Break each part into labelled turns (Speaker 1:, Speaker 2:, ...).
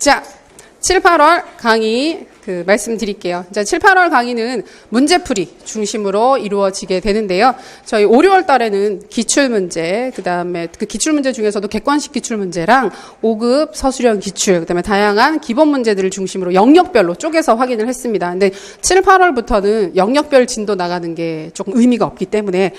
Speaker 1: 자, 7, 8월 강의 말씀드릴게요. 자, 7, 8월 강의는 문제풀이 중심으로 이루어지게 되는데요. 저희 5, 6월 달에는 기출문제, 그 다음에 그 기출문제 중에서도 객관식 기출문제랑 5급 서술형 기출, 그 다음에 다양한 기본 문제들을 중심으로 영역별로 쪼개서 확인을 했습니다. 근데 7, 8월부터는 영역별 진도 나가는 게 조금 의미가 없기 때문에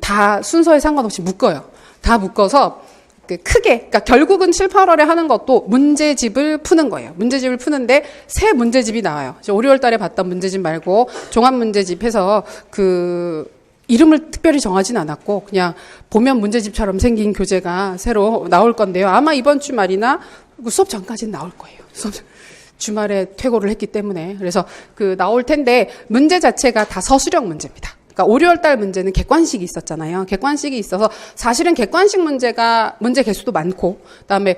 Speaker 1: 다 순서에 상관없이 묶어요. 다 묶어서 크게, 그러니까 결국은 7, 8월에 하는 것도 문제집을 푸는 거예요. 문제집을 푸는데 새 문제집이 나와요. 5, 6월 달에 봤던 문제집 말고 종합 문제집 해서 이름을 특별히 정하진 않았고 그냥 보면 문제집처럼 생긴 교재가 새로 나올 건데요. 아마 이번 주 말이나 수업 전까지는 나올 거예요. 주말에 퇴고를 했기 때문에. 그래서 나올 텐데 문제 자체가 다 서술형 문제입니다. 그러니까 5, 6월 달 문제는 객관식이 있었잖아요. 객관식이 있어서 사실은 객관식 문제가 문제 개수도 많고 그다음에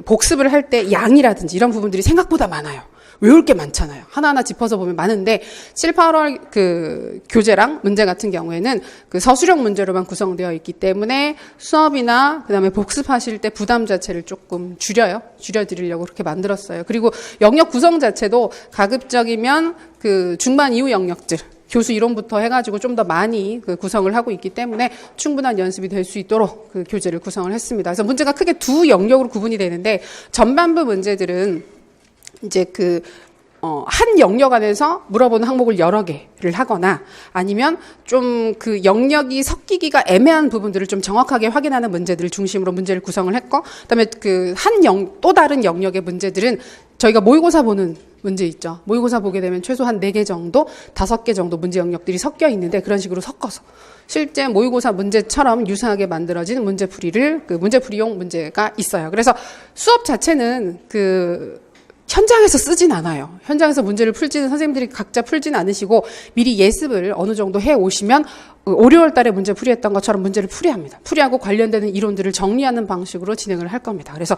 Speaker 1: 복습을 할 때 양이라든지 이런 부분들이 생각보다 많아요. 외울 게 많잖아요. 하나하나 짚어서 보면 많은데 7, 8월 교재랑 문제 같은 경우에는 서술형 문제로만 구성되어 있기 때문에 수업이나 그다음에 복습하실 때 부담 자체를 조금 줄여드리려고 그렇게 만들었어요. 그리고 영역 구성 자체도 가급적이면 중반 이후 영역들 교수 이론부터 해가지고 좀 더 많이 구성을 하고 있기 때문에 충분한 연습이 될 수 있도록 교재를 구성을 했습니다. 그래서 문제가 크게 두 영역으로 구분이 되는데 전반부 문제들은 이제 한 영역 안에서 물어보는 항목을 여러 개를 하거나 아니면 좀 영역이 섞이기가 애매한 부분들을 좀 정확하게 확인하는 문제들을 중심으로 문제를 구성을 했고 그다음에 또 다른 영역의 문제들은 저희가 모의고사 보는 문제 있죠. 모의고사 보게 되면 최소한 4개 정도, 5개 정도 문제 영역들이 섞여 있는데 그런 식으로 섞어서 실제 모의고사 문제처럼 유사하게 만들어진 문제풀이를 문제풀이용 문제가 있어요. 그래서 수업 자체는 현장에서 쓰진 않아요. 현장에서 문제를 풀지는 선생님들이 각자 풀지는 않으시고 미리 예습을 어느 정도 해 오시면 5, 6월 달에 문제 풀이했던 것처럼 문제를 풀이합니다. 풀이하고 관련되는 이론들을 정리하는 방식으로 진행을 할 겁니다. 그래서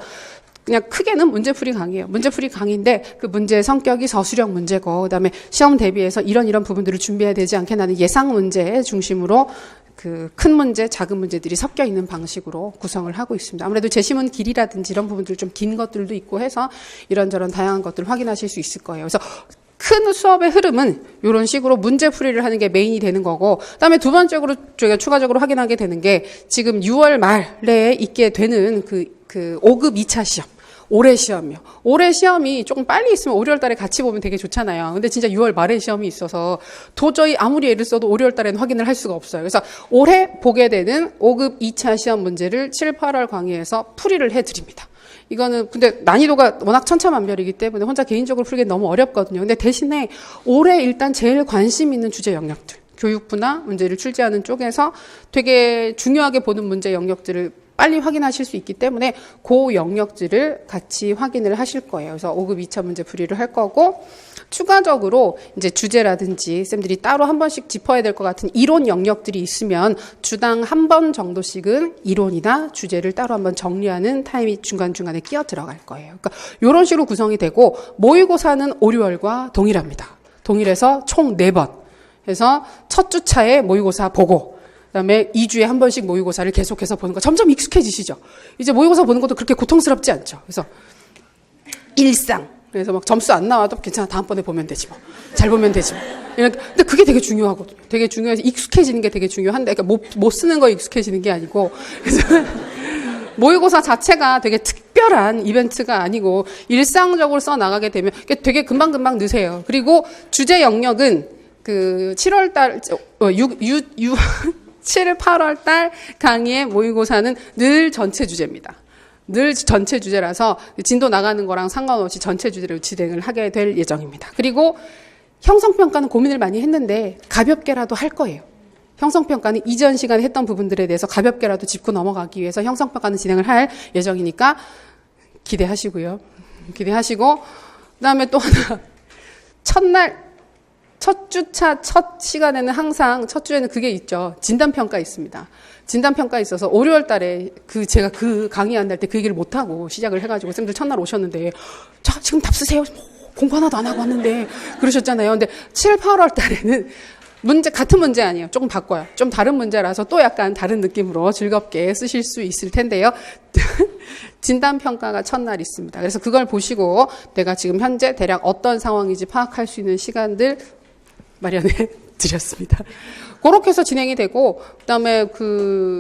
Speaker 1: 그냥 크게는 문제풀이 강의예요. 문제풀이 강의인데 문제의 성격이 서술형 문제고 그다음에 시험 대비해서 이런 부분들을 준비해야 되지 않겠나는 예상 문제 중심으로 큰 문제, 작은 문제들이 섞여 있는 방식으로 구성을 하고 있습니다. 아무래도 제시문 길이라든지 이런 부분들 좀 긴 것들도 있고 해서 이런저런 다양한 것들을 확인하실 수 있을 거예요. 그래서 큰 수업의 흐름은 이런 식으로 문제풀이를 하는 게 메인이 되는 거고 그다음에 두 번째로 저희가 추가적으로 확인하게 되는 게 지금 6월 말에 있게 되는 5급 2차 시험. 올해 시험이요. 올해 시험이 조금 빨리 있으면 5, 6월 달에 같이 보면 되게 좋잖아요. 근데 진짜 6월 말에 시험이 있어서 도저히 아무리 애를 써도 5, 6월 달에는 확인을 할 수가 없어요. 그래서 올해 보게 되는 5급 2차 시험 문제를 7, 8월 강의에서 풀이를 해드립니다. 이거는 근데 난이도가 워낙 천차만별이기 때문에 혼자 개인적으로 풀기엔 너무 어렵거든요. 근데 대신에 올해 일단 제일 관심 있는 주제 영역들, 교육부나 문제를 출제하는 쪽에서 되게 중요하게 보는 문제 영역들을 빨리 확인하실 수 있기 때문에 그 영역들을 같이 확인을 하실 거예요. 그래서 5급 2차 문제 풀이를 할 거고 추가적으로 이제 주제라든지 쌤들이 따로 한 번씩 짚어야 될 것 같은 이론 영역들이 있으면 주당 한 번 정도씩은 이론이나 주제를 따로 한번 정리하는 타임이 중간중간에 끼어 들어갈 거예요. 그러니까 이런 식으로 구성이 되고 모의고사는 5, 6월과 동일합니다. 동일해서 총 4번 해서 첫 주차에 모의고사 보고 그다음에 2주에 한 번씩 모의고사를 계속해서 보는 거 점점 익숙해지시죠. 이제 모의고사 보는 것도 그렇게 고통스럽지 않죠. 그래서 일상. 그래서 막 점수 안 나와도 괜찮아. 다음번에 보면 되지 뭐. 잘 보면 되지 뭐. 근데 그게 되게 중요하거든요. 되게 중요해서 익숙해지는 게 되게 중요한데 그러니까 못 쓰는 거 익숙해지는 게 아니고 그래서 모의고사 자체가 되게 특별한 이벤트가 아니고 일상적으로 써 나가게 되면 되게 금방금방 느세요. 그리고 주제 영역은 7월 달 7, 8월 달 강의의 모의고사는 늘 전체 주제입니다. 늘 전체 주제라서 진도 나가는 거랑 상관없이 전체 주제로 진행을 하게 될 예정입니다. 그리고 형성평가는 고민을 많이 했는데 가볍게라도 할 거예요. 형성평가는 이전 시간에 했던 부분들에 대해서 가볍게라도 짚고 넘어가기 위해서 형성평가는 진행을 할 예정이니까 기대하시고요. 기대하시고 그다음에 또 하나 첫 주차 첫 시간에는 항상 첫 주에는 그게 있죠. 진단평가 있습니다. 진단평가 있어서 5, 6월 달에 제가 강의 안 날 때 그 얘기를 못하고 시작을 해가지고 쌤들 첫날 오셨는데 자 지금 답 쓰세요. 공부 하나도 안 하고 왔는데 그러셨잖아요. 근데 7, 8월 달에는 문제, 같은 문제 아니에요. 조금 바꿔요. 좀 다른 문제라서 또 약간 다른 느낌으로 즐겁게 쓰실 수 있을 텐데요. 진단평가가 첫날 있습니다. 그래서 그걸 보시고 내가 지금 현재 대략 어떤 상황인지 파악할 수 있는 시간들 마련해 드렸습니다. 그렇게 해서 진행이 되고, 그다음에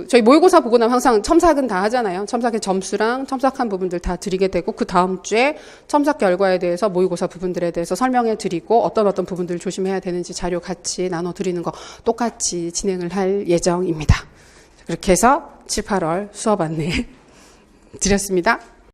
Speaker 1: 저희 모의고사 보고 나면 항상 첨삭은 다 하잖아요. 첨삭의 점수랑 첨삭한 부분들 다 드리게 되고, 그 다음 주에 첨삭 결과에 대해서 모의고사 부분들에 대해서 설명해 드리고, 어떤 부분들을 조심해야 되는지 자료 같이 나눠 드리는 거 똑같이 진행을 할 예정입니다. 그렇게 해서 7, 8월 수업 안내 드렸습니다.